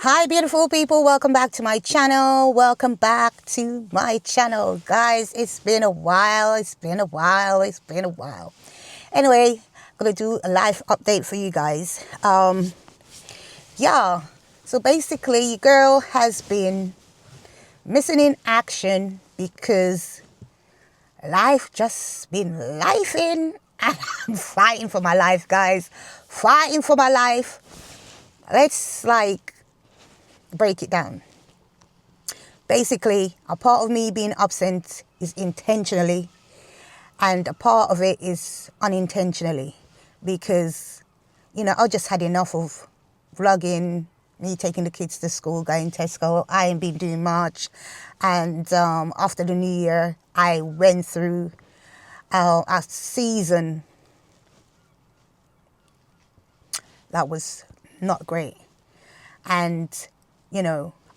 Hi, beautiful people. Welcome back to my channel. Welcome back to my channel. Guys, it's been a while. Anyway, I'm going to do a live update for you guys. Yeah. So basically, your girl has been missing in action because life just been lifing. And I'm fighting for my life, guys. Fighting for my life. Let's break it down. Basically, a part of me being absent is intentionally, and a part of it is unintentionally because, I just had enough of vlogging, me taking the kids to school, going Tesco. I ain't been doing much. And after the new year, I went through a season that was not great. And,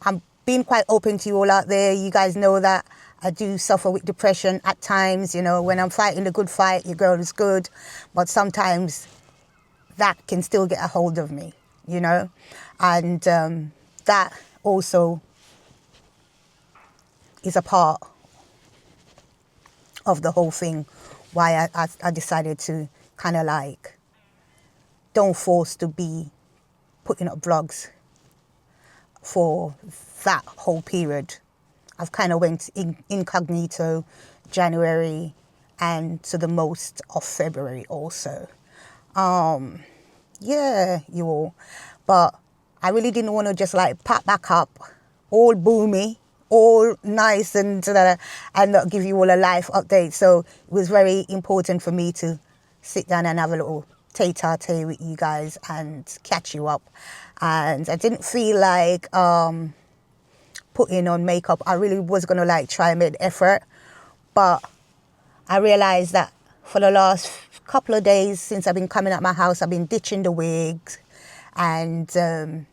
I'm being quite open to you all out there. You guys know that I do suffer with depression at times. When I'm fighting the good fight, your girl is good. But sometimes that can still get a hold of me, And that also is a part of the whole thing why I decided to kind of don't force to be putting up vlogs for that whole period. I've kind of went incognito January and to the most of February also. Yeah, you all. But I really didn't want to just pop back up, all boomy, all nice and not give you all a life update. So it was very important for me to sit down and have a little tete-a-tete with you guys and catch you up. And I didn't feel like putting on makeup. I really was going to try and make effort. But I realized that for the last couple of days since I've been coming at my house, I've been ditching the wigs. And, I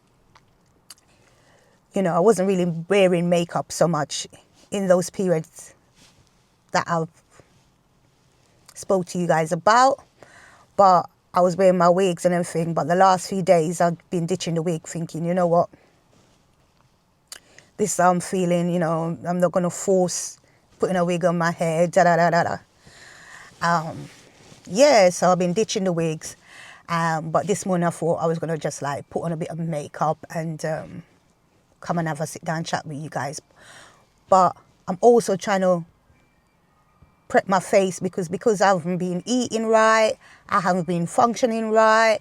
wasn't really wearing makeup so much in those periods that I've spoke to you guys about. But I was wearing my wigs and everything. But the last few days, I've been ditching the wig thinking, you know what? This I'm feeling, I'm not going to force putting a wig on my head, Yeah, so I've been ditching the wigs. But this morning I thought I was going to just put on a bit of makeup and come and have a sit down chat with you guys. But I'm also trying to prep my face because I haven't been eating right, I haven't been functioning right.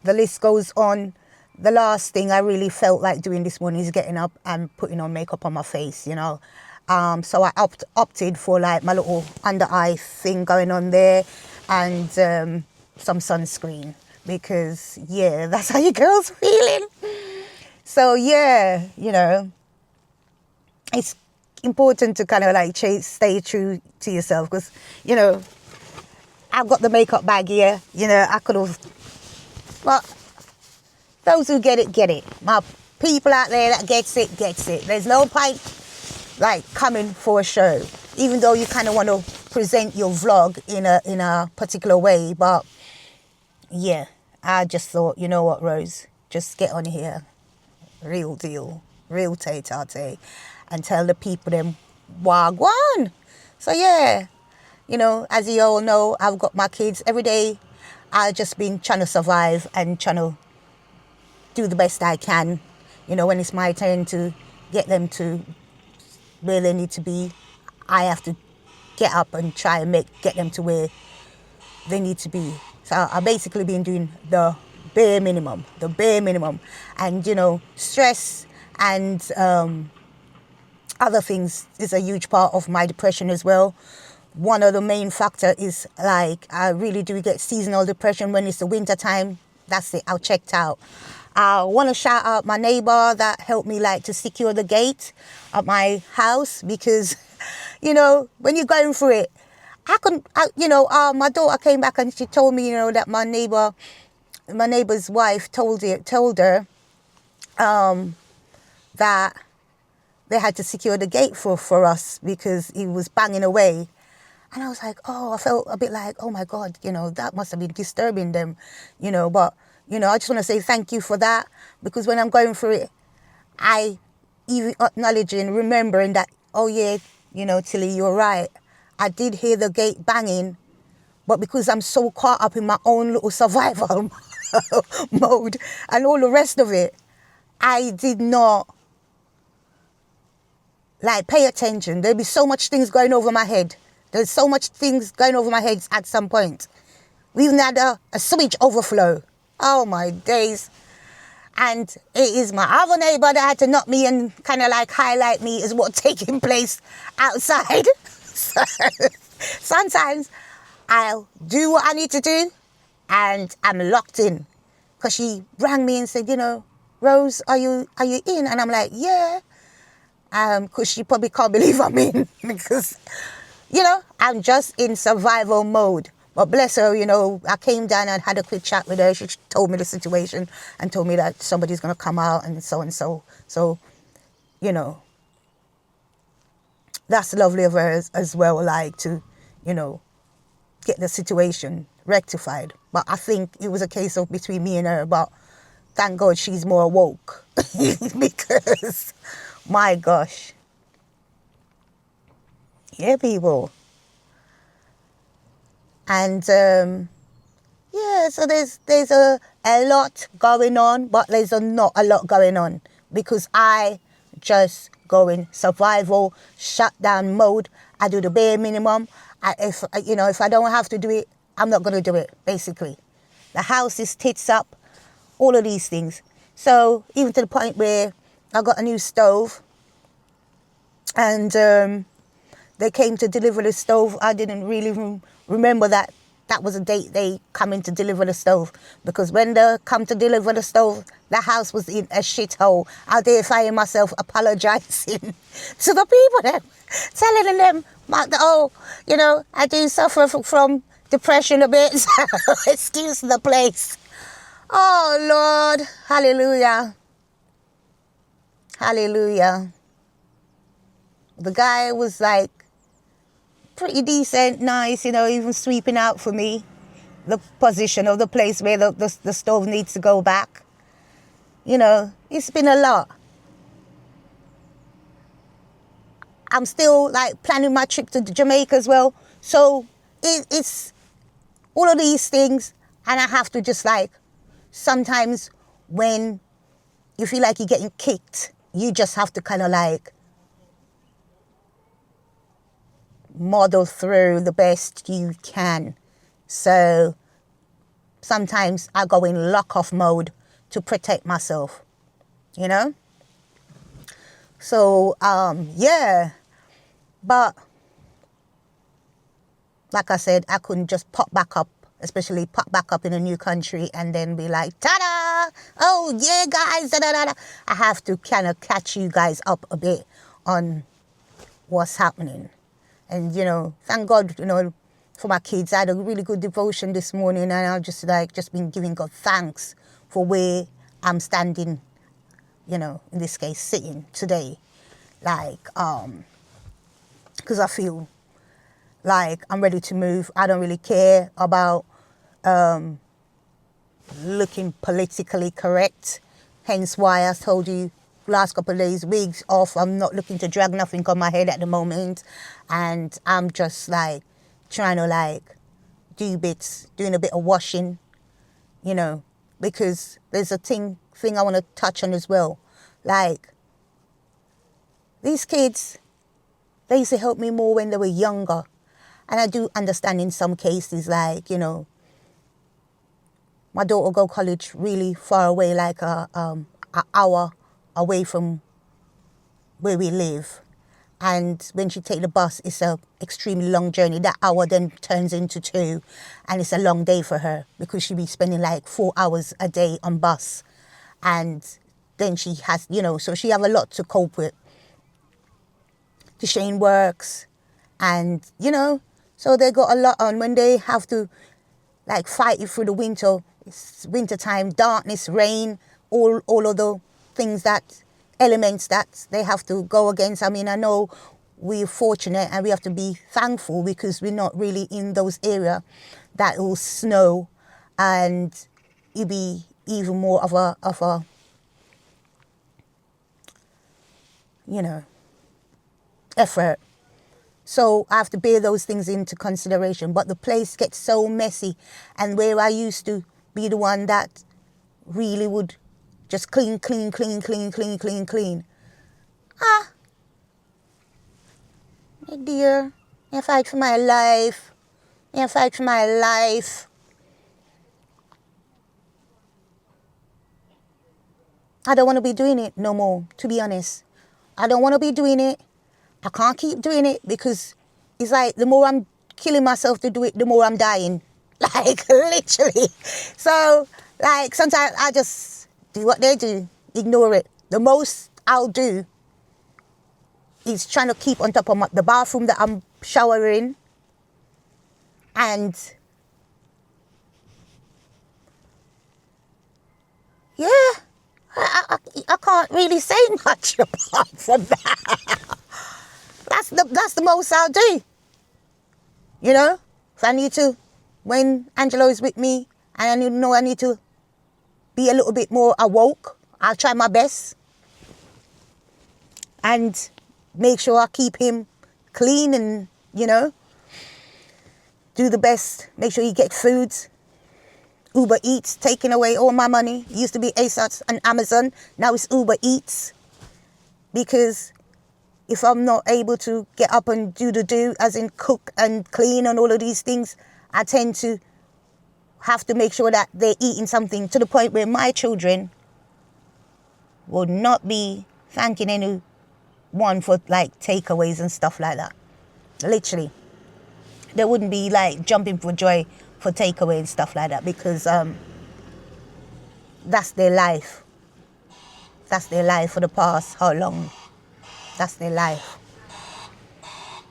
The list goes on. The last thing I really felt like doing this morning is getting up and putting on makeup on my face, So I opted for my little under eye thing going on there and some sunscreen because, yeah, that's how your girl's feeling. So, yeah, it's important to kind of stay true to yourself because, I've got the makeup bag here. I could have, well, those who get it, get it. My people out there that gets it, gets it. There's no point coming for a show, even though you kind of want to present your vlog in a particular way. But yeah, I just thought, you know what, Rose, just get on here, real deal, real tete-a-tete, and tell the people them wagwan. So yeah, as you all know, I've got my kids every day. I've just been trying to survive and trying to do the best I can. When it's my turn to get them to where they need to be, I have to get up and try and get them to where they need to be. So I've basically been doing the bare minimum. And, stress and other things is a huge part of my depression as well. One of the main factor is I really do get seasonal depression when it's the winter time. That's it, I'll checked out. I want to shout out my neighbor that helped me to secure the gate at my house because, when you're going through it, my daughter came back and she told me, that my neighbor's wife told her that they had to secure the gate for us because he was banging away. And I was I felt a bit oh my God, that must have been disturbing them, but, I just want to say thank you for that because when I'm going through it, I even acknowledging, remembering that, oh yeah, you know, Tilly, you're right. I did hear the gate banging, but because I'm so caught up in my own little survival mode and all the rest of it, I did not like pay attention. There'd be so much things going over my head. There's so much things going over my head at some point. We even had a sewage overflow. Oh my days. And it is my other neighbour that had to knock me and kind of like highlight me as what's taking place outside. So sometimes I'll do what I need to do and I'm locked in. Because she rang me and said, you know, Rose, are you in? And I'm like, yeah. Because she probably can't believe I'm in. Because, you know, I'm just in survival mode. But bless her, you know, I came down and had a quick chat with her. She told me the situation and told me that somebody's going to come out and so and so. So, you know, that's lovely of her as well, like to, you know, get the situation rectified. But I think it was a case of between me and her. But thank God she's more woke. Because, my gosh. Yeah, people. And yeah, so there's a lot going on, but there's not a lot going on because I just go in survival shutdown mode. I do the bare minimum. If I don't have to do it, I'm not going to do it. Basically, the house is tits up, all of these things. So even to the point where I got a new stove, and they came to deliver the stove. I didn't really remember that was a date they come in to deliver the stove. Because when they come to deliver the stove, the house was in a shithole. I dare find myself apologising to the people there, telling them, oh, you know, I do suffer from depression a bit, so excuse the place. Oh, Lord. Hallelujah. Hallelujah. The guy was like, pretty decent, nice, you know, even sweeping out for me the position of the place where the stove needs to go back. You know, it's been a lot. I'm still like planning my trip to Jamaica as well. So it's all of these things, and I have to just like, sometimes when you feel like you're getting kicked, you just have to kind of like model through the best you can. So sometimes I go in lock-off mode to protect myself, you know? So, yeah. But, like I said, I couldn't just pop back up, especially pop back up in a new country and then be like, ta-da! Oh, yeah, guys, da-da-da-da. I have to kind of catch you guys up a bit on what's happening. And, you know, thank God, you know, for my kids. I had a really good devotion this morning, and I've just been giving God thanks for where I'm standing, you know, in this case, sitting today. Like, because I feel like I'm ready to move. I don't really care about looking politically correct. Hence why I told you last couple of days, wigs off. I'm not looking to drag nothing on my head at the moment. And I'm just like trying to like do bits, doing a bit of washing, you know, because there's a thing I want to touch on as well. Like, these kids, they used to help me more when they were younger. And I do understand in some cases, like, you know, my daughter go college really far away, like an hour away from where we live. And when she take the bus, it's a extremely long journey. That hour then turns into 2, and it's a long day for her because she'll be spending like 4 hours a day on bus. And then she has, you know, so she have a lot to cope with. Shane works, and, you know, so they got a lot on when they have to like fight it through the winter. It's winter time, darkness, rain, all of the things that, elements that they have to go against. I mean, I know we're fortunate and we have to be thankful because we're not really in those areas that will snow, and it'll be even more of a you know, effort. So I have to bear those things into consideration. But the place gets so messy, and where I used to be the one that really would just clean, clean, clean, clean, clean, clean, clean. Ah, my dear, I fight for my life. I fight for my life. I don't want to be doing it no more, to be honest. I don't want to be doing it. I can't keep doing it because it's like the more I'm killing myself to do it, the more I'm dying. Like, literally. So, like, sometimes I just do what they do, ignore it. The most I'll do is trying to keep on top of the bathroom that I'm showering, and yeah, I can't really say much apart from that. That's the most I'll do. You know, if I need to, when Angelo is with me and I need to be a little bit more awoke, I'll try my best and make sure I keep him clean and, you know, do the best. Make sure he gets food. Uber Eats taking away all my money. It used to be ASOS and Amazon. Now it's Uber Eats. Because if I'm not able to get up and do, as in cook and clean and all of these things, I tend to have to make sure that they're eating something, to the point where my children will not be thanking anyone for like takeaways and stuff like that. Literally. They wouldn't be like jumping for joy for takeaway and stuff like that, because that's their life. That's their life for the past how long? That's their life.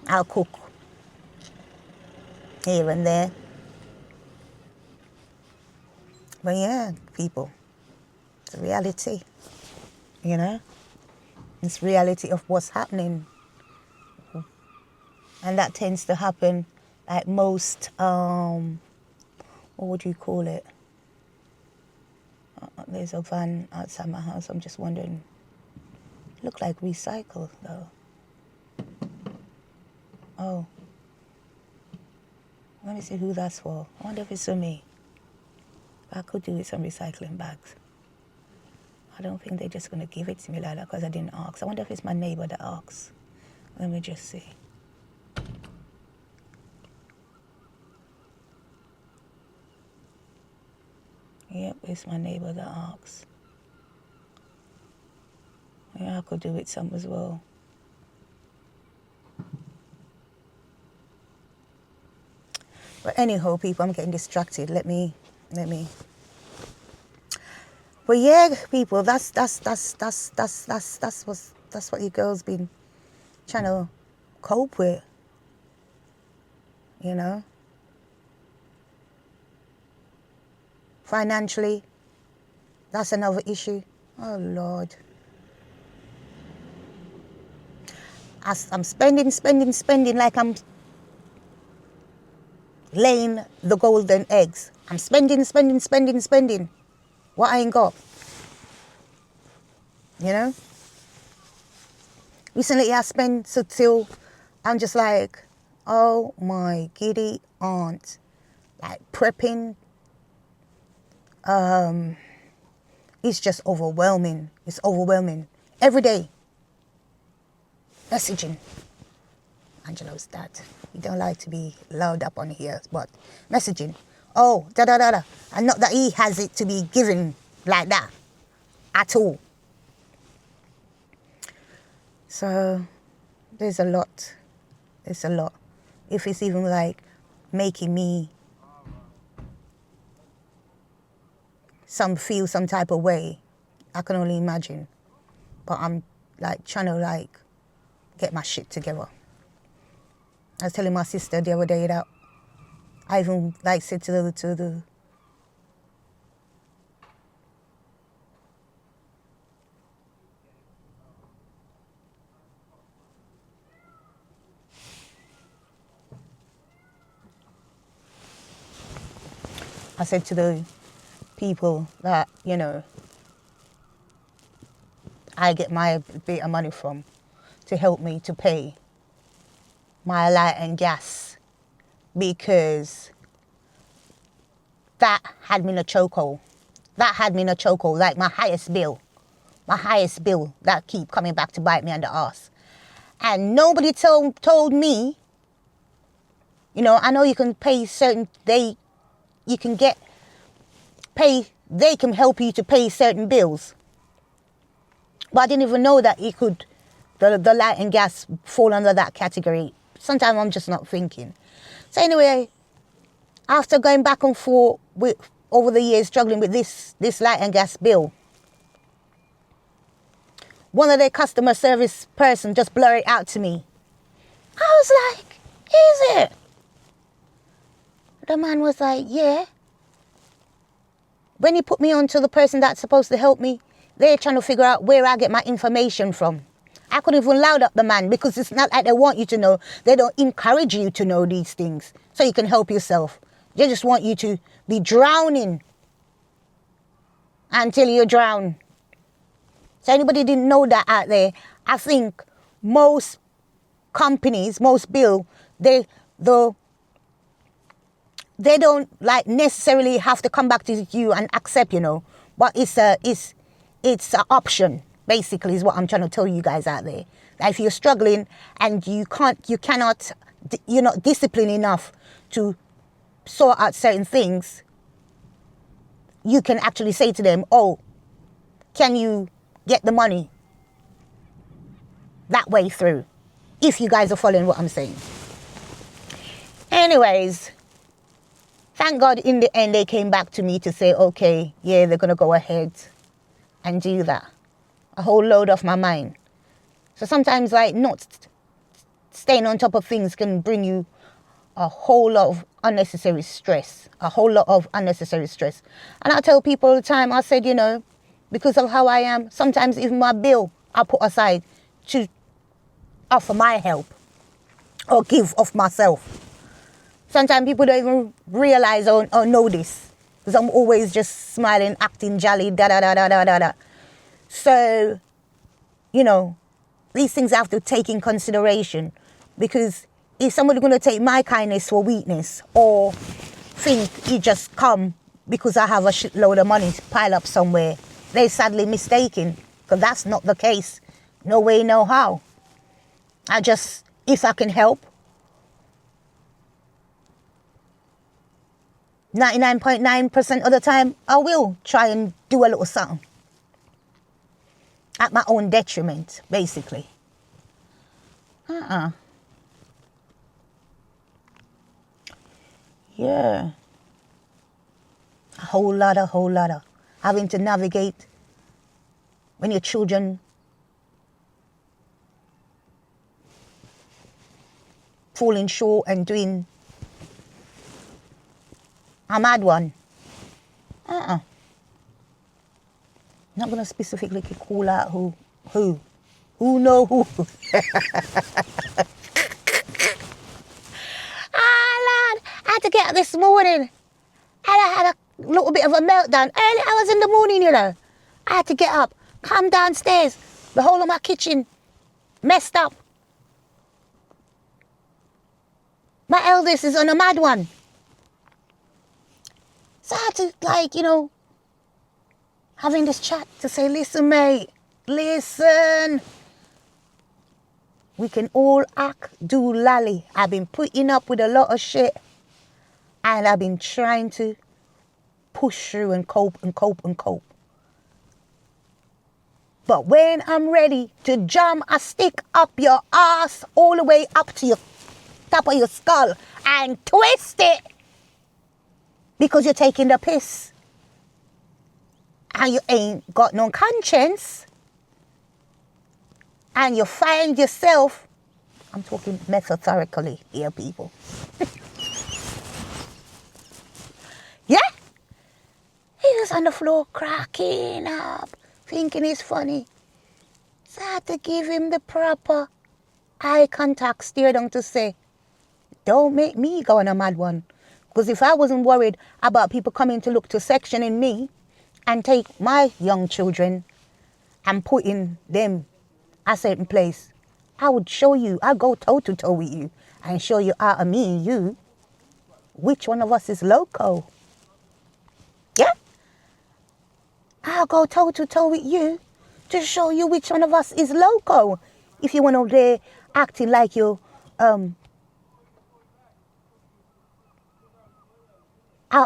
I'll cook here and there. But yeah, people, it's a reality, you know? It's reality of what's happening. And that tends to happen like most, what would you call it? There's a van outside my house. I'm just wondering. Look like recycle though. Oh. Let me see who that's for. I wonder if it's for me. I could do with some recycling bags. I don't think they're just going to give it to me like that because I didn't ask. I wonder if it's my neighbor that asks. Let me just see. Yep, it's my neighbor that asks. Yeah, I could do with some as well. But anyhow, people, I'm getting distracted. Let me. But yeah, people, that's what your girl's been trying to cope with. You know? Financially, that's another issue. Oh Lord. I'm spending like I'm laying the golden eggs. I'm spending. What I ain't got. You know? Recently I spent so till I'm just like, oh my giddy aunt. Like prepping. It's just overwhelming. It's overwhelming. Every day. Messaging. Angelo's dad. He don't like to be loud up on here, but messaging. Oh, da. And not that he has it to be given like that. At all. So, there's a lot. It's a lot. If it's even like making me feel some type of way, I can only imagine. But I'm like trying to like get my shit together. I was telling my sister the other day that I even like said to the I said to the people that, you know, I get my bit of money from, to help me to pay my light and gas, because that had me in a chokehold. That had me in a chokehold, like my highest bill that keep coming back to bite me on the ass. And nobody told me, you know, I know you can pay they can help you to pay certain bills. But I didn't even know that the light and gas fall under that category. Sometimes I'm just not thinking. So anyway, after going back and forth over the years, struggling with this light and gas bill, one of their customer service person just blurted out to me. I was like, is it? The man was like, yeah. When he put me on to the person that's supposed to help me, they're trying to figure out where I get my information from. I couldn't even loud up the man, because it's not like they want you to know. They don't encourage you to know these things so you can help yourself. They just want you to be drowning until you drown. So anybody didn't know that out there, I think most companies, most bill, they don't like necessarily have to come back to you and accept, you know. But it's an option, basically, is what I'm trying to tell you guys out there. That if you're struggling and you're not disciplined enough to sort out certain things, you can actually say to them, oh, can you get the money that way through? If you guys are following what I'm saying. Anyways, thank God in the end they came back to me to say, okay, yeah, they're going to go ahead and do that. A whole load off my mind. So sometimes, like, not staying on top of things can bring you a whole lot of unnecessary stress. And I tell people all the time, I said, you know, because of how I am, sometimes even my bill I put aside to offer my help or give of myself. Sometimes people don't even realize or know this, because I'm always just smiling, acting jolly, da-da-da-da-da-da-da. So, you know, these things I have to take in consideration, because if somebody's going to take my kindness for weakness or think it just come because I have a shitload of money pile up somewhere, they're sadly mistaken, because that's not the case. No way, no how. If I can help, 99.9% of the time, I will try and do a little something. At my own detriment, basically. Yeah. A whole lot of having to navigate when your children falling short and doing a mad one. Not going to specifically call out who know who. Lord, I had to get up this morning and I had a little bit of a meltdown. Early hours in the morning, you know. I had to get up, come downstairs. The whole of my kitchen messed up. My eldest is on a mad one. So I had to, like, you know, having this chat to say, listen, mate, listen. We can all act, do lally. I've been putting up with a lot of shit. And I've been trying to push through and cope. But when I'm ready to jam a stick up your ass all the way up to your top of your skull and twist it because you're taking the piss and you ain't got no conscience, and you find yourself, I'm talking metaphorically here, people. Yeah? He was on the floor cracking up, thinking he's funny. So I had to give him the proper eye contact, stare down to say, don't make me go on a mad one. Because if I wasn't worried about people coming to look to section in me and take my young children and putting them a certain place, I would show you, I'll go toe to toe with you and show you out of me and you which one of us is loco. Yeah? I'll go toe to toe with you to show you which one of us is loco. If you want to there acting like you're out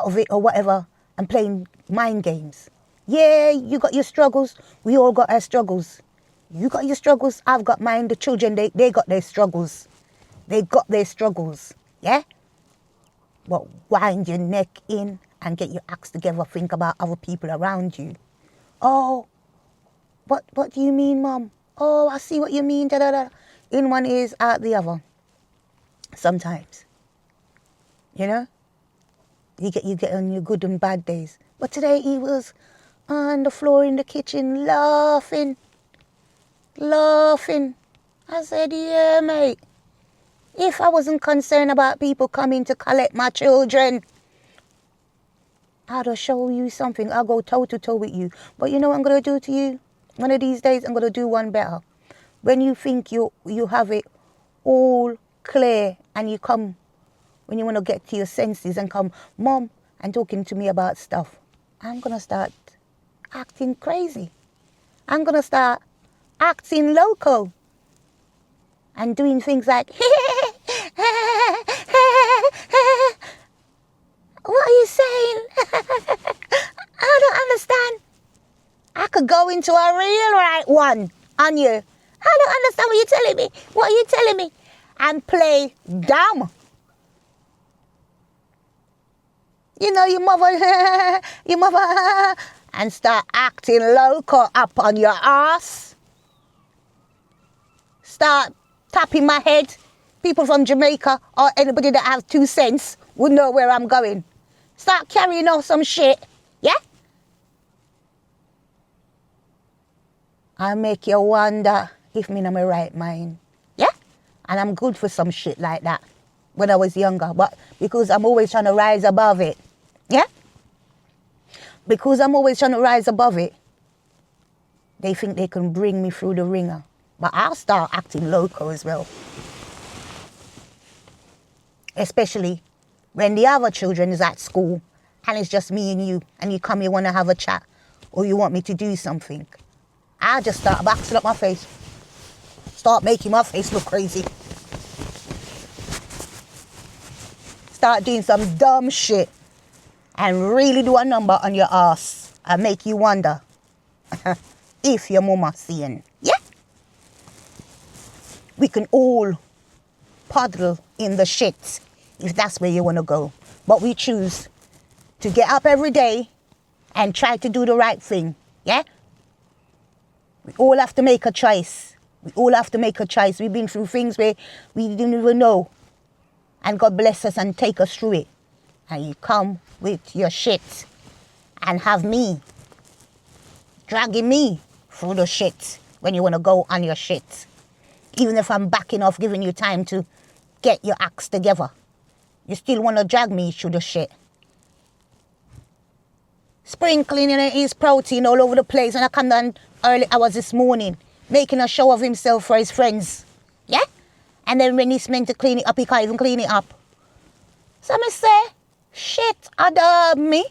of it or whatever and playing mind games. Yeah, you got your struggles. We all got our struggles. You got your struggles. I've got mine. The children, they got their struggles. They got their struggles. Yeah? But wind your neck in and get your acts together. Think about other people around you. Oh, what do you mean, Mom? Oh, I see what you mean. Da, da, da. In one ears, out the other. Sometimes. You know? You get on your good and bad days. But today he was on the floor in the kitchen laughing. I said, yeah, mate. If I wasn't concerned about people coming to collect my children, I'd have show you something. I'll go toe to toe with you. But you know what I'm going to do to you? One of these days, I'm going to do one better. When you think you have it all clear and you come, when you want to get to your senses and come, Mom, and talking to me about stuff, I'm going to start acting crazy. I'm going to start acting loco and doing things like, what are you saying? I don't understand. I could go into a real right one on you. I don't understand what you're telling me. What are you telling me? And play dumb. You know, your mother, and start acting loco up on your ass. Start tapping my head. People from Jamaica or anybody that has 2 cents would know where I'm going. Start carrying on some shit, yeah? I make you wonder if me in my right mind, yeah? And I'm good for some shit like that when I was younger, but because I'm always trying to rise above it, yeah? Because I'm always trying to rise above it, they think they can bring me through the ringer. But I'll start acting loco as well. Especially when the other children is at school and it's just me and you come here want to have a chat or you want me to do something. I'll just start boxing up my face. Start making my face look crazy. Start doing some dumb shit and really do a number on your ass and make you wonder if your mama seeing. Yeah? We can all puddle in the shit if that's where you want to go. But we choose to get up every day and try to do the right thing. Yeah? We all have to make a choice. We all have to make a choice. We've been through things where we didn't even know. And God bless us and take us through it. And you come with your shit and have me dragging me through the shit when you want to go on your shit. Even if I'm backing off, giving you time to get your acts together. You still want to drag me through the shit. Sprinkling his protein all over the place. And I come down early hours this morning, making a show of himself for his friends. Yeah? And then when he's meant to clean it up, he can't even clean it up. So I say, shit adopt me.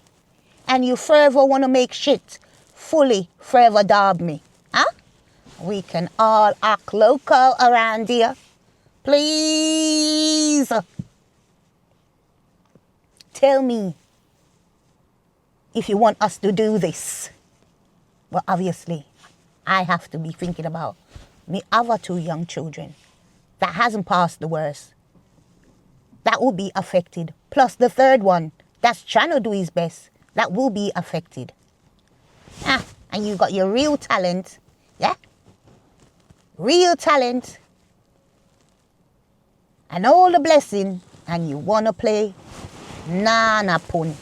And you forever want to make shit fully forever dab me. Huh? We can all act local around here. Please. Tell me if you want us to do this. Well, obviously, I have to be thinking about me other 2 young children that hasn't passed the worst. That will be affected. Plus the 3rd one that's trying to do his best. That will be affected. And you got your real talent. Yeah? Real talent. And all the blessing. And you want to play nana pun.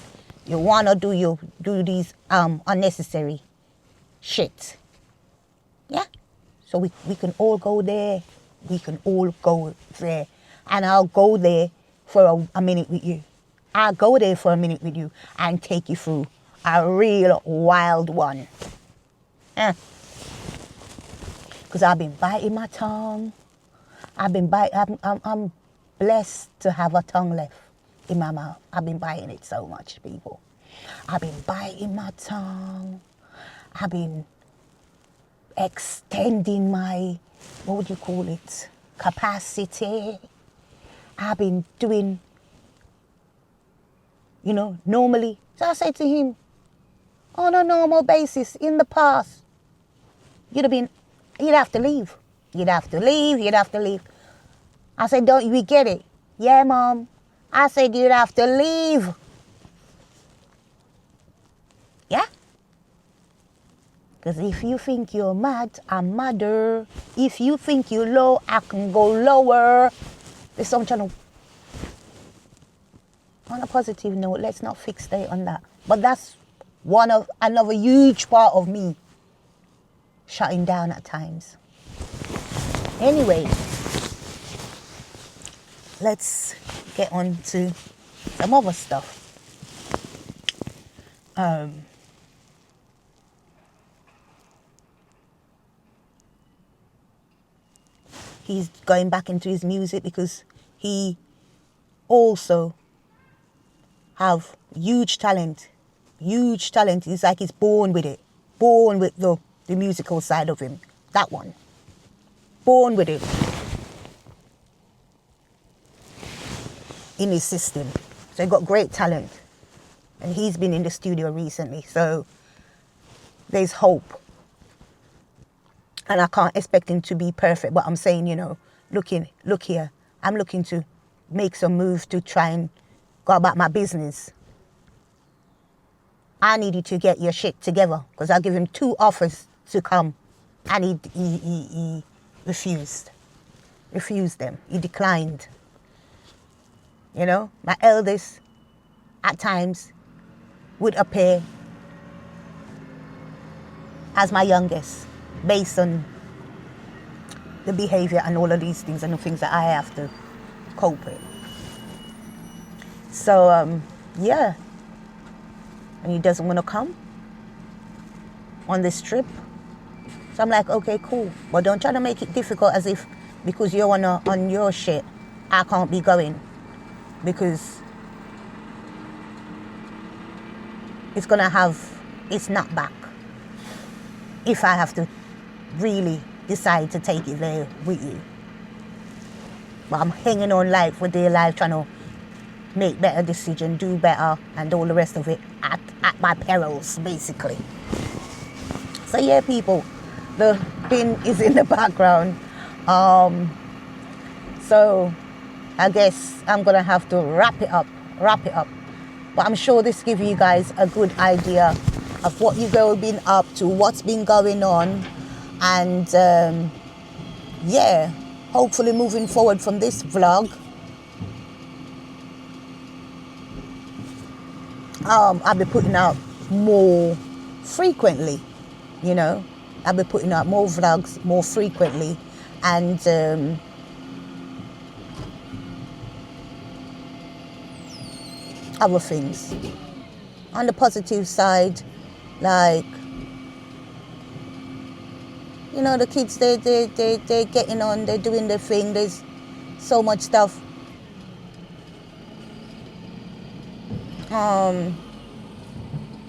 You want to do these unnecessary shit. Yeah? So we can all go there. We can all go there. And I'll go there for a minute with you. I'll go there for a minute with you and take you through a real wild one. Because I've been biting my tongue. I'm blessed to have a tongue left in my mouth. I've been biting it so much, people. I've been biting my tongue. I've been extending my, what would you call it, capacity. I've been doing, normally. So I said to him, on a normal basis, in the past, you'd have to leave. You'd have to leave. I said, don't we get it? Yeah, Mom. I said, you'd have to leave. Yeah? Because if you think you're mad, I'm madder. If you think you're low, I can go lower. There's some channel. On a positive note, let's not fixate on that. But that's another huge part of me shutting down at times. Anyway, let's get on to some other stuff. He's going back into his music because he also have huge talent. It's like he's born with it. Born with the musical side of him. That one. Born with it. In his system. So he got great talent. And he's been in the studio recently. So there's hope. And I can't expect him to be perfect. But I'm saying, look here. I'm looking to make some moves to try and go about my business. I needed to get your shit together because I gave him 2 offers to come and he refused them. He declined. My eldest at times would appear as my youngest based on the behavior and all of these things and the things that I have to cope with. So, yeah. And he doesn't want to come on this trip. So I'm like, okay, cool. But don't try to make it difficult as if because you're on your shit, I can't be going. Because it's going to have its nut back. If I have to really decide to take it there with you. But I'm hanging on life for dear life, trying to make better decision, do better, and all the rest of it at my perils, basically. So yeah, people, the bin is in the background. So I guess I'm gonna have to wrap it up. But I'm sure this gives you guys a good idea of what you guys have been up to, what's been going on, and yeah, hopefully moving forward from this vlog, I'll be putting out more frequently, I'll be putting out more vlogs more frequently, and other things. On the positive side, like, the kids, they're getting on, they're doing their thing, there's so much stuff.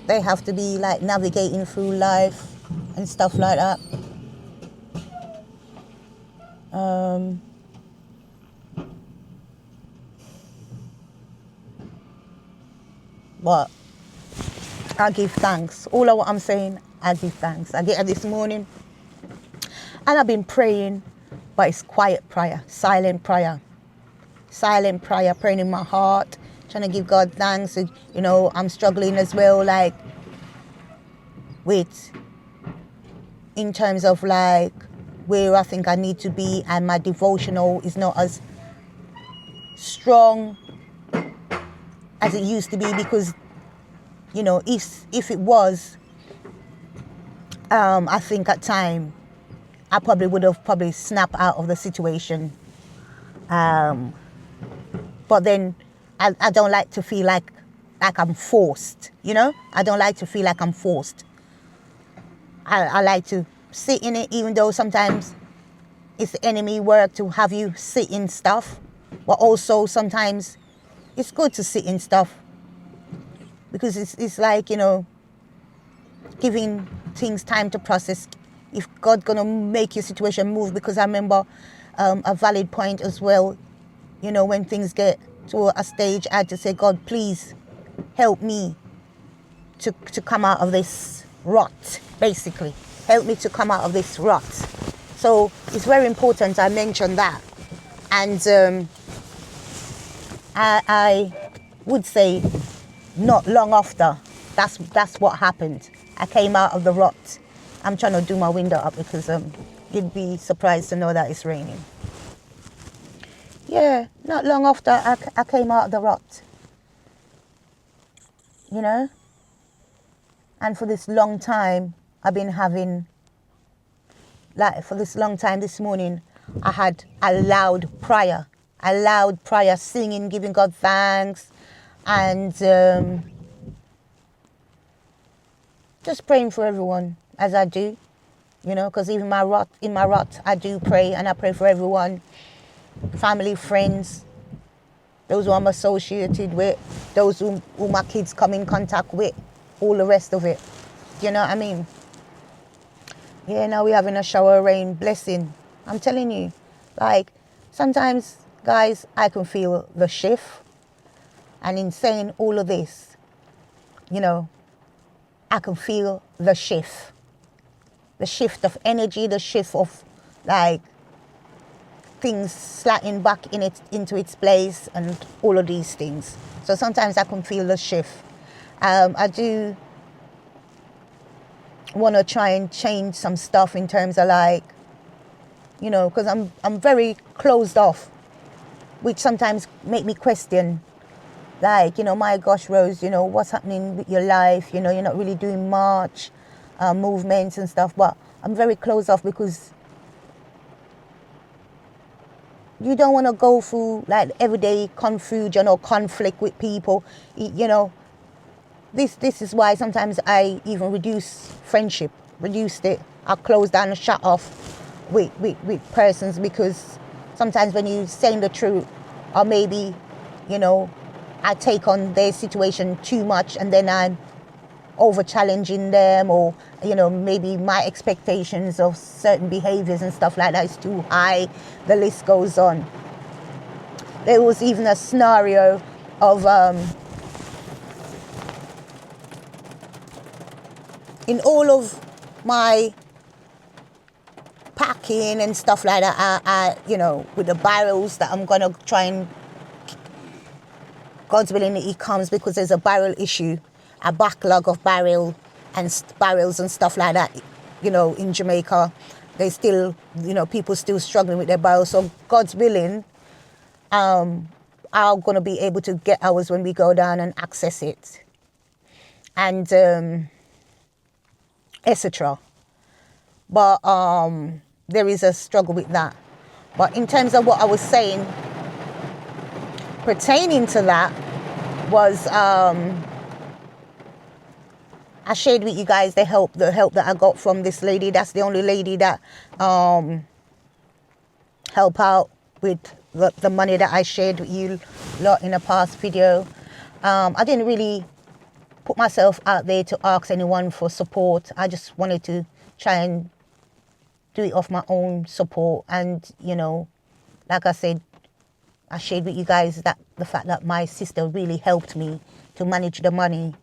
They have to be like navigating through life and stuff like that. But I give thanks. All of what I'm saying, I give thanks. I get up this morning and I've been praying, but it's quiet prayer, silent prayer, praying in my heart, trying to give God thanks. I'm struggling as well, like, in terms of like where I think I need to be, and my devotional is not as strong as it used to be, because if it was, I think at time I probably would have snapped out of the situation, but then I don't like to feel like I'm forced, I don't like to feel like I'm forced. I like to sit in it, even though sometimes it's the enemy work to have you sit in stuff, but also sometimes it's good to sit in stuff because it's like, you know, giving things time to process. If God gonna make your situation move, because I remember a valid point as well, you know, when things get to a stage, I had to say, God, please help me to come out of this rut, basically. Help me to come out of this rut. So it's very important I mention that. And I would say not long after, that's what happened. I came out of the rut. I'm trying to do my window up because you'd be surprised to know that it's raining. Yeah, not long after I came out of the rut. You know? And for this long time, I've been having, like for this long time this morning, I had a loud prayer, singing, giving God thanks, and just praying for everyone as I do, you know, because even in my rut, I do pray, and I pray for everyone, family, friends, those who I'm associated with, those who my kids come in contact with, all the rest of it. You know what I mean? Yeah, now we're having a shower of rain, blessing. I'm telling you, like, sometimes, guys, I can feel the shift. And in saying all of this, you know, I can feel the shift. The shift of energy, the shift of, like, things sliding back into its place and all of these things. So sometimes I can feel the shift. I do want to try and change some stuff in terms of, like, you know, because I'm very closed off, which sometimes make me question, like, you know, my gosh, Rose, you know, what's happening with your life? You know, you're not really doing much movements and stuff, but I'm very closed off because you don't want to go through, like, everyday confusion or conflict with people, you know. This is why sometimes I even reduced it. I close down and shut off with persons, because sometimes when you're saying the truth, or maybe, you know, I take on their situation too much and then I'm over challenging them, or, you know, maybe my expectations of certain behaviors and stuff like that is too high. The list goes on. There was even a scenario of in all of my packing and stuff like that, I you know, with the barrels that I'm gonna try and, God's willing, it comes, because there's a barrel issue, a backlog of barrels and stuff like that, you know, in Jamaica. There's still, you know, people still struggling with their barrels. So God's willing, I'm gonna be able to get ours when we go down and access it, and etc. But there is a struggle with that. But in terms of what I was saying pertaining to that was, I shared with you guys the help that I got from this lady. That's the only lady that help out with the money that I shared with you lot in a past video. I didn't really put myself out there to ask anyone for support. I just wanted to try and do it off my own support. And, you know, like I said, I shared with you guys that the fact that my sister really helped me to manage the money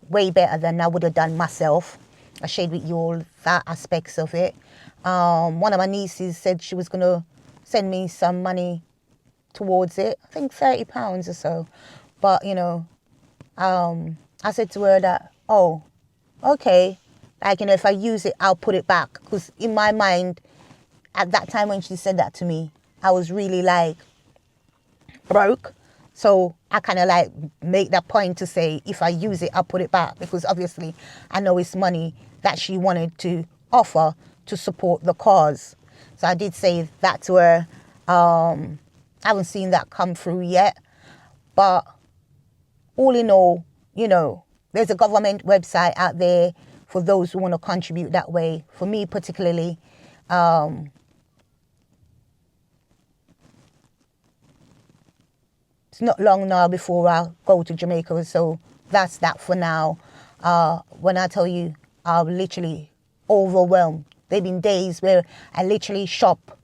way better than I would have done myself. I shared with you all that aspects of it. One of my nieces said she was going to send me some money towards it. I think £30 or so. But, you know, I said to her that, oh, okay, like, you know, if I use it, I'll put it back. Because in my mind, at that time when she said that to me, I was really, like, broke. So I kind of, like, make that point to say, if I use it, I'll put it back. Because obviously I know it's money that she wanted to offer to support the cause. So I did say that to her. I haven't seen that come through yet. But all in all, you know, there's a government website out there for those who want to contribute that way. For me particularly, it's not long now before I go to Jamaica. So that's that for now. When I tell you, I'm literally overwhelmed. There have been days where I literally shop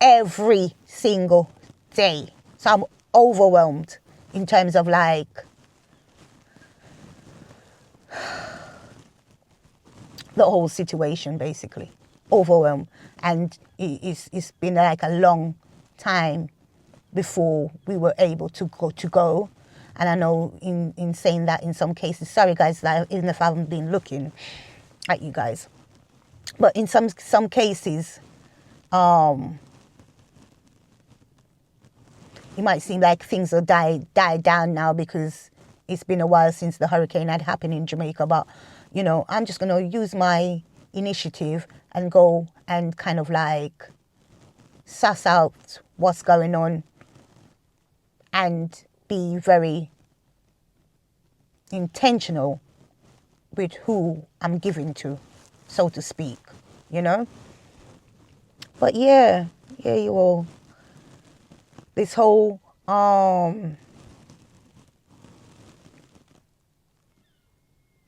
every single day. So I'm overwhelmed in terms of like the whole situation, basically. Overwhelmed. And it's been like a long time before we were able to go. And I know in saying that in some cases, sorry guys, that even if I haven't been looking at you guys, but in some cases, it might seem like things are died down now because it's been a while since the hurricane had happened in Jamaica. But, you know, I'm just going to use my initiative and go and kind of like suss out what's going on and be very intentional with who I'm giving to, so to speak, you know? But yeah, you all. This whole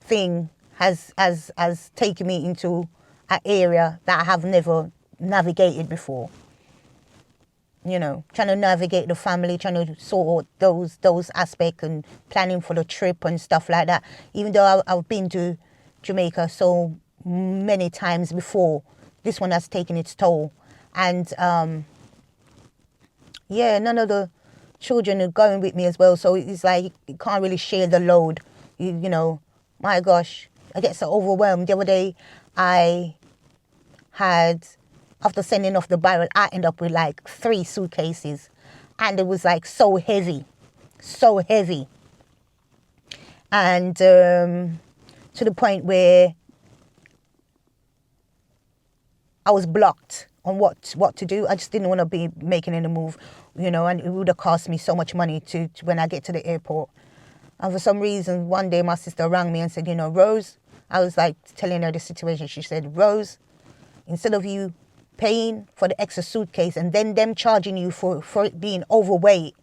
thing has taken me into an area that I have never navigated before. You know, trying to navigate the family, trying to sort those aspects and planning for the trip and stuff like that. Even though I've been to Jamaica so many times before, this one has taken its toll. And yeah, none of the children are going with me as well. So it's like you can't really share the load. You know, my gosh, I get so overwhelmed. The other day, I had, after sending off the barrel, I ended up with like 3 suitcases. And it was like so heavy. And to the point where I was blocked on what to do. I just didn't want to be making any move, you know, and it would have cost me so much money to when I get to the airport. And for some reason, one day my sister rang me and said, you know, Rose, I was like telling her the situation. She said, Rose, instead of you paying for the extra suitcase and then them charging you for it being overweight,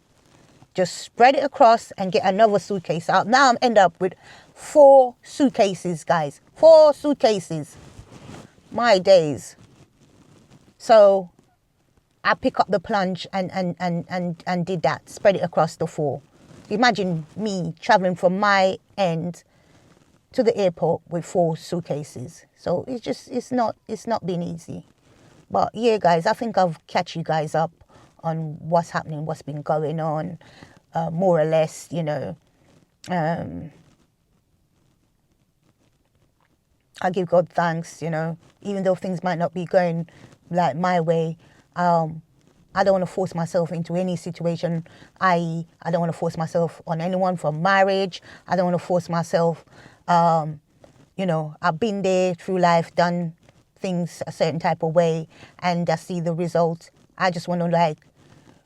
just spread it across and get another suitcase out. Now I'm end up with 4 suitcases, guys. 4 suitcases. My days. So I pick up the plunge and did that. Spread it across the 4. Imagine me traveling from my end to the airport with 4 suitcases. So it's not been easy. But yeah, guys, I think I've catch you guys up on what's happening, what's been going on, more or less, you know. I give God thanks, you know, even though things might not be going like my way. I don't want to force myself into any situation, i.e. I don't want to force myself on anyone for marriage. I don't want to force myself, you know, I've been there through life, done things a certain type of way, and I see the result. I just want to, like,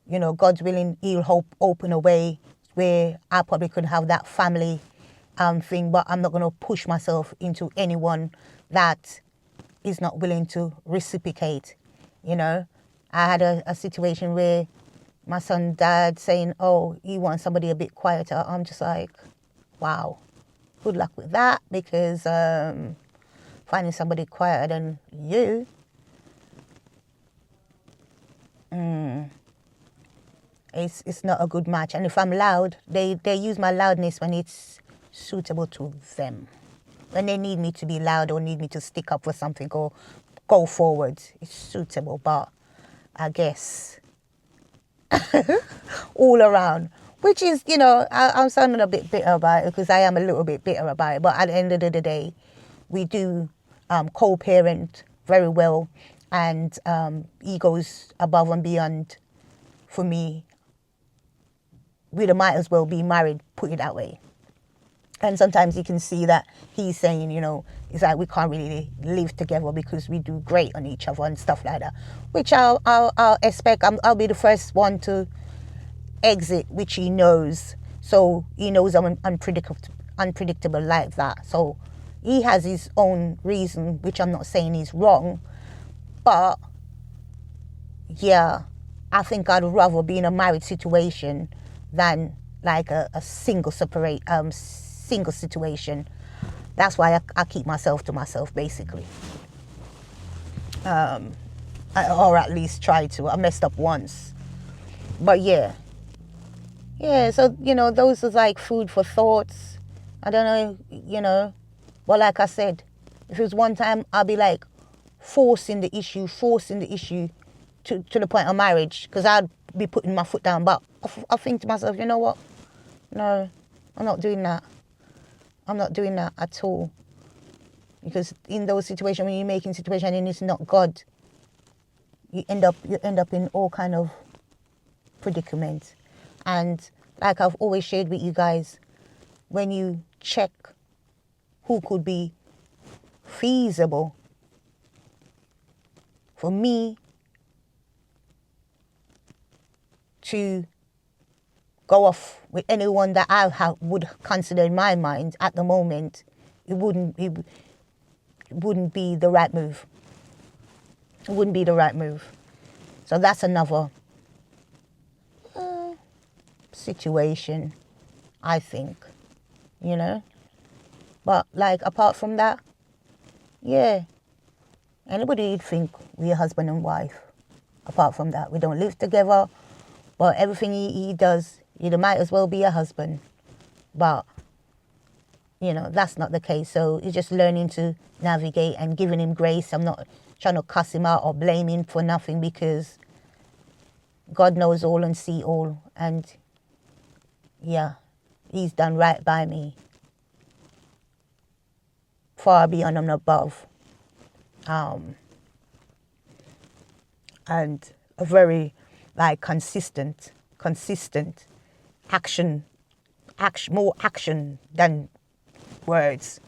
you know, God's willing, he'll open a way where I probably could have that family thing, but I'm not going to push myself into anyone that is not willing to reciprocate, you know. I had a situation where my son dad saying, oh, he wants somebody a bit quieter. I'm just like, wow, good luck with that, because finding somebody quieter than you, it's not a good match. And if I'm loud, they use my loudness when it's suitable to them. When they need me to be loud or need me to stick up for something or go forward, it's suitable. But I guess all around, which is, you know, I'm sounding a bit bitter about it, because I am a little bit bitter about it. But at the end of the day, we do co-parent very well, and he goes above and beyond for me. We might as well be married, put it that way. And sometimes you can see that he's saying, you know, it's like we can't really live together because we do great on each other and stuff like that, which I'll expect. I'll be the first one to exit, which he knows. So he knows I'm unpredictable like that. So he has his own reason, which I'm not saying is wrong. But yeah, I think I'd rather be in a married situation than like a single situation. That's why I keep myself to myself, basically. Or at least try to. I messed up once. But yeah. Yeah, so, those are like food for thoughts. I don't know, but like I said, if it was one time, I'll be like forcing the issue to the point of marriage, because I'd be putting my foot down. But I think to myself, you know what? No, I'm not doing that. I'm not doing that at all. Because in those situations, when you're making situation and it's not God, you end up in all kind of predicaments. And like I've always shared with you guys, when you check who could be feasible for me to go off with anyone that I would consider in my mind at the moment, it wouldn't be the right move. It wouldn't be the right move. So that's another situation, I think, But like apart from that, yeah, anybody would think we're husband and wife. Apart from that, we don't live together, but everything he does, you might as well be a husband. But that's not the case. So you're just learning to navigate and giving him grace. I'm not trying to cuss him out or blame him for nothing, because God knows all and see all. And yeah, he's done right by me, far beyond and above. And a very like consistent action, more action than words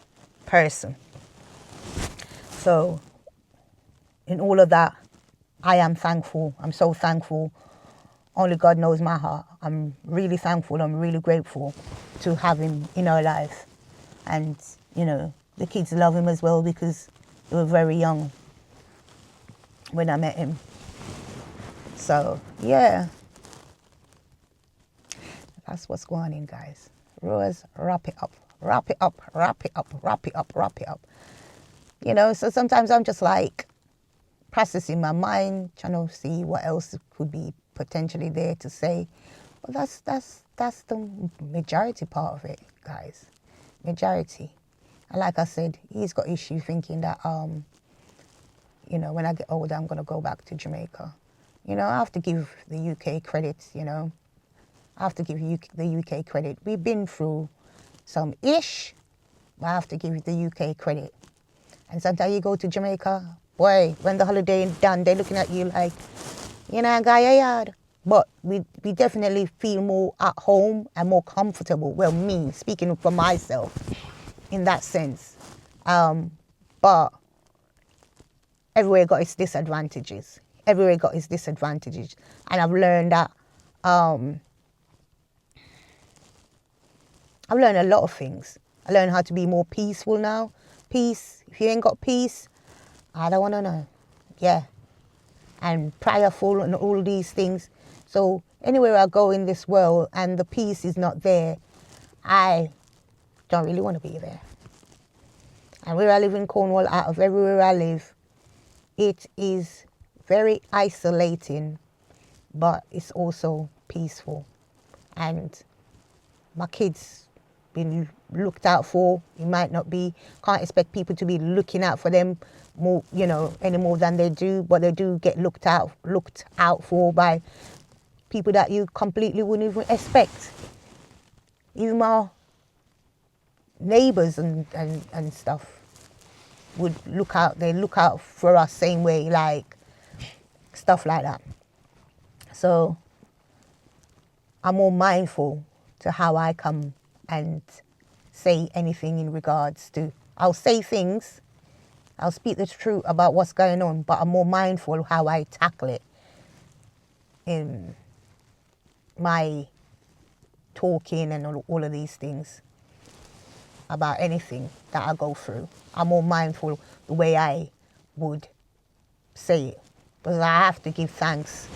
person. So in all of that, I am thankful. I'm so thankful. Only God knows my heart. I'm really thankful. I'm really grateful to have him in our life. And, the kids love him as well, because they were very young when I met him. So, yeah. That's what's going on, guys. Rose, wrap it up. Wrap it up, wrap it up, wrap it up, wrap it up. So sometimes I'm just like processing my mind, trying to see what else could be potentially there to say. But that's the majority part of it, guys. Majority. And like I said, he's got issue thinking that when I get older, I'm gonna go back to Jamaica. I have to give the UK credit. I have to give the UK credit. We've been through some ish, but I have to give the UK credit. And sometimes you go to Jamaica, boy, when the holiday is done, they're looking at you like, guy, yard. But we definitely feel more at home and more comfortable. Well, me, speaking for myself, in that sense. But everywhere got its disadvantages. Everywhere got its disadvantages. And I've learned that, I've learned a lot of things. I learned how to be more peaceful now. Peace. If you ain't got peace, I don't want to know. Yeah. And prayerful and all these things. So anywhere I go in this world and the peace is not there, I don't really want to be there. And where I live in Cornwall, out of everywhere I live, it is very isolating, but it's also peaceful. And my kids been looked out for. It might not be, can't expect people to be looking out for them more, any more than they do, but they do get looked out for by people that you completely wouldn't even expect. Even my neighbors and stuff would look out for us same way, like stuff like that. So I'm more mindful to how I come and say anything in regards to, I'll say things, I'll speak the truth about what's going on, but I'm more mindful of how I tackle it in my talking and all of these things about anything that I go through. I'm more mindful the way I would say it, because I have to give thanks,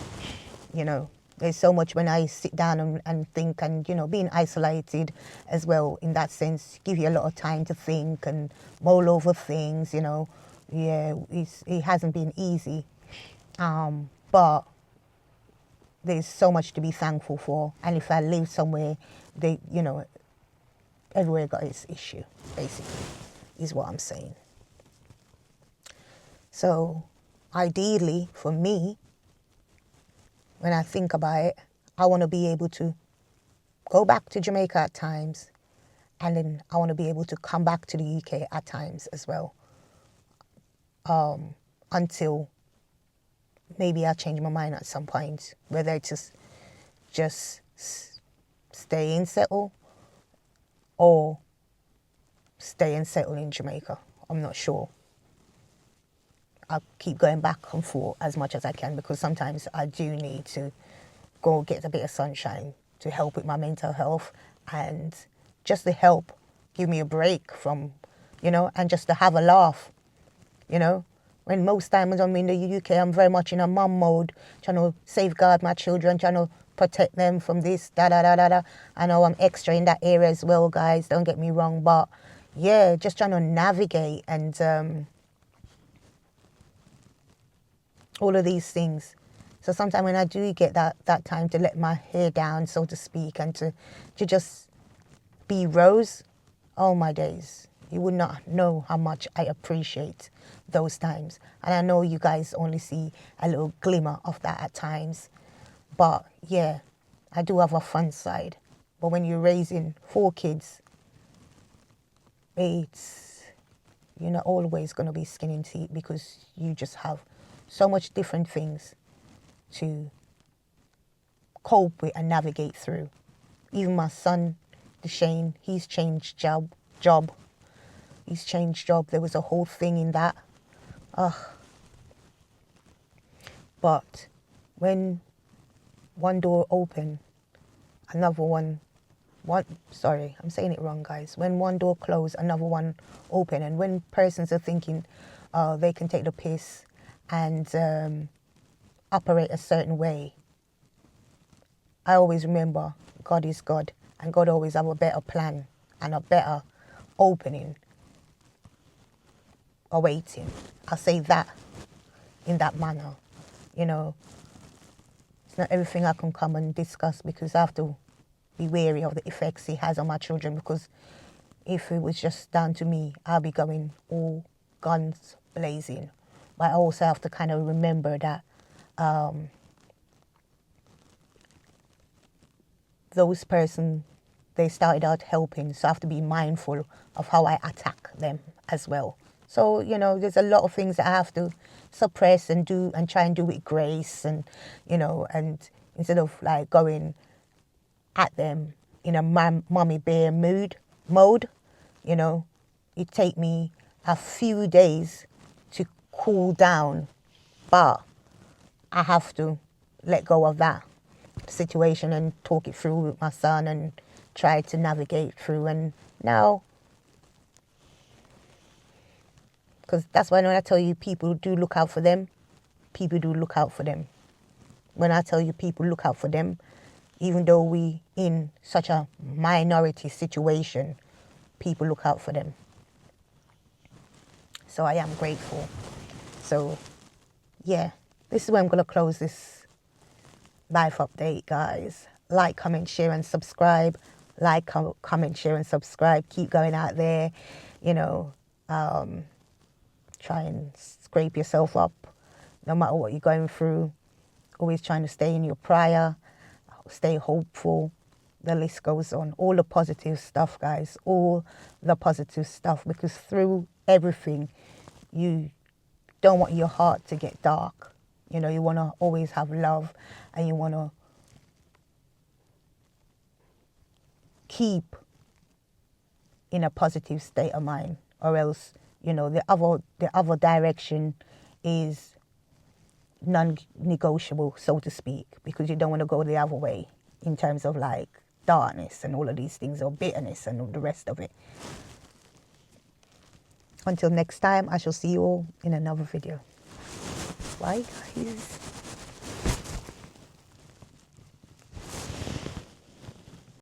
There's so much when I sit down and think, and, you know, being isolated as well in that sense, give you a lot of time to think and mull over things, you know. Yeah, it hasn't been easy. But there's so much to be thankful for. And if I live somewhere, they, you know, everywhere got its issue, basically, is what I'm saying. So ideally for me, when I think about it, I want to be able to go back to Jamaica at times, and then I want to be able to come back to the UK at times as well, until maybe I'll change my mind at some point, whether it's just stay and settle or stay and settle in Jamaica. I'm not sure. I'll keep going back and forth as much as I can, because sometimes I do need to go get a bit of sunshine to help with my mental health, and just to help give me a break from, you know, and just to have a laugh, you know. When most times I'm in the UK, I'm very much in a mum mode, trying to safeguard my children, trying to protect them from this, da-da-da-da-da. I know I'm extra in that area as well, guys, don't get me wrong, but yeah, just trying to navigate and all of these things. So sometimes when I do get that time to let my hair down, so to speak, and to just be Rose, oh my days, you would not know how much I appreciate those times. And I know you guys only see a little glimmer of that at times. But yeah, I do have a fun side. But when you're raising 4 kids, you're not always going to be skin and teeth, because you just have so much different things to cope with and navigate through. Even my son, Deshane, he's changed job. He's changed job. There was a whole thing in that. But when one door open, another one, sorry, I'm saying it wrong, guys. When one door closed, another one open. And when persons are thinking they can take the piss and operate a certain way, I always remember God is God, and God always have a better plan and a better opening awaiting. I'll say that in that manner, you know. It's not everything I can come and discuss, because I have to be wary of the effects it has on my children, because if it was just down to me, I'll be going all guns blazing. But I also have to kind of remember that those persons, they started out helping, so I have to be mindful of how I attack them as well. So, you know, there's a lot of things that I have to suppress and do, and try and do with grace, and, you know, and instead of like going at them in a mommy bear mode, you know, it take me a few days to cool down, but I have to let go of that situation and talk it through with my son and try to navigate through. And now, because that's why when I tell you people do look out for them, people do look out for them. When I tell you people look out for them, even though we in such a minority situation, people look out for them. So I am grateful. So yeah, this is where I'm going to close this life update, guys. Like, comment, share, and subscribe. Like, comment, share, and subscribe. Keep going out there, you know. Try and scrape yourself up, no matter what you're going through. Always trying to stay in your prayer, stay hopeful. The list goes on. All the positive stuff, guys. All the positive stuff, because through everything, you don't want your heart to get dark. You know, you want to always have love, and you want to keep in a positive state of mind, or else, you know, the other direction is non-negotiable, so to speak, because you don't want to go the other way in terms of like darkness and all of these things, or bitterness and all the rest of it. Until next time, I shall see you all in another video. Bye, guys.